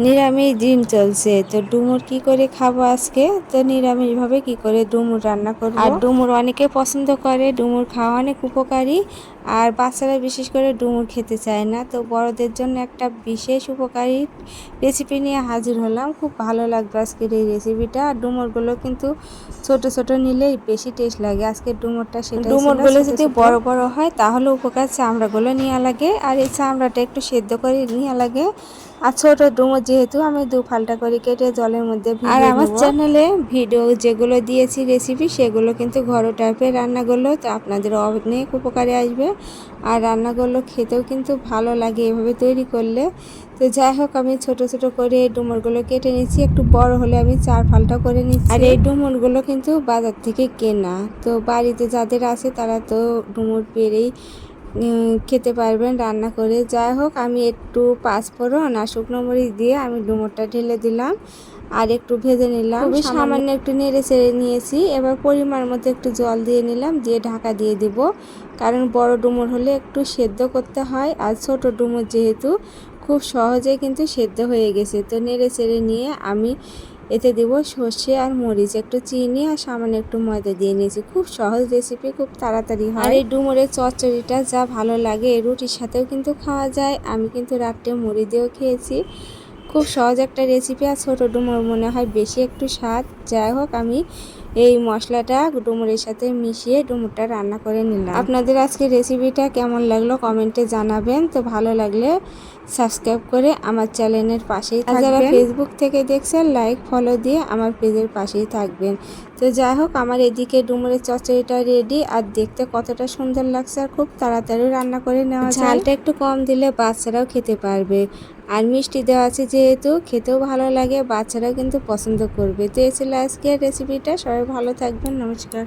নিরামিষ দিন চলছে, তো ডুমুর কি করে খাবো আজকে। তো নিরামিষভাবে কি করে ডুমুর রান্না করব। আর ডুমুর অনেকে পছন্দ করে, ডুমুর খাওয়া অনেক উপকারী। আর বাচ্চারা বিশেষ করে ডুমুর খেতে চায় না, তো বড়দের জন্য একটা বিশেষ উপকারী রেসিপি নিয়ে হাজির হলাম। খুব ভালো লাগবে আজকের এই রেসিপিটা। আর ডুমুরগুলো কিন্তু ছোট ছোট নিলেই বেশি টেস্ট লাগে। আজকের ডুমুরটা সেটাই ছিল। ডুমুরগুলো যদি বড় বড় হয় তাহলে উপকার চামড়াগুলো নেওয়া লাগে, আর এই চামড়াটা একটু সেদ্ধ করে নেওয়া লাগে। আর ছোট ডুমুর যেহেতু আমি দু ফালটা করে কেটে জলের মধ্যে ভিজিয়ে নেব। আর আমার চ্যানেলে ভিডিও যেগুলো দিয়েছি রেসিপি, সেগুলো কিন্তু ঘরোয়া টাইপের রান্নাগুলো, তো আপনাদের অনেক উপকারে আসবে। আর রান্নাগুলো খেতেও কিন্তু ভালো লাগে এভাবে তৈরি করলে। তো যাই হোক, আমি ছোট ছোট করে এই ডুমুরগুলো কেটে নিচ্ছি। একটু বড় হলে আমি 4 ফালটা করে নিচ্ছি। আর এই ডুমুরগুলো কিন্তু বাজার থেকে কেনা, তো বাড়িতে যাদের আছে তারা তো ডুমুর পেড়েই খেতে পারবেন রান্না করে। যাই হোক, আমি একটু পাঁচফোড়ন আর শুকনো মরিচ দিয়ে আমি ডুমুরটা ঢেলে দিলাম আর একটু ভেজে নিলাম। খুবই সামান্য একটু নেড়ে চেড়ে নিয়েছি। এবার পরিমাণ মতো একটু জল দিয়ে নিলাম, দিয়ে ঢাকা দিয়ে দিব। কারণ বড় ডুমুর হলে একটু সেদ্ধ করতে হয়, আর ছোট ডুমুর যেহেতু খুব সহজে কিন্তু সেদ্ধ হয়ে গেছে। তো নেড়ে চেড়ে নিয়ে আমি এতে দেব সর্ষে আর মরিচ, একটু চিনি আর সামান্য একটু ময়দা দিয়ে নিয়েছি। খুব সহজ রেসিপি, খুব তাড়াতাড়ি হয়। আর এই ডুমুরের চচ্চড়িটা যা ভালো লাগে, রুটির সাথেও কিন্তু খাওয়া যায়। আমি কিন্তু রাত্রে মুড়ি দিয়েও খেয়েছি। খুব সহজ একটা রেসিপি, আর ছোটো ডুমুর মনে হয় বেশি একটু স্বাদ। যাই হোক, আমি এই মশলাটা ডুমুরের সাথে মিশিয়ে ডুমুরটা রান্না করে নিলাম। আপনাদের আজকে রেসিপিটা কেমন লাগলো কমেন্টে জানাবেন। তো ভালো লাগলে সাবস্ক্রাইব করে আমার চ্যানেলের পাশেই থাকবেন। যারা ফেসবুক থেকে দেখছেন, লাইক ফলো দিয়ে আমার পেজের পাশেই থাকবেন। তো যাই হোক, আমার এদিকে ডুমুরের চচ্চড়িটা রেডি, আর দেখতে কতটা সুন্দর লাগছে। আর খুব তাড়াতাড়ি রান্না করে নেওয়া যায়। ঝালটা একটু কম দিলে বাচ্চারাও খেতে পারবে। আর মিষ্টি দেওয়া আছে যেহেতু, খেতেও ভালো লাগে, বাচ্চারাও কিন্তু পছন্দ করবে। তো এই ছিল আজকের রেসিপিটা। সবাই ভালো থাকবেন, নমস্কার।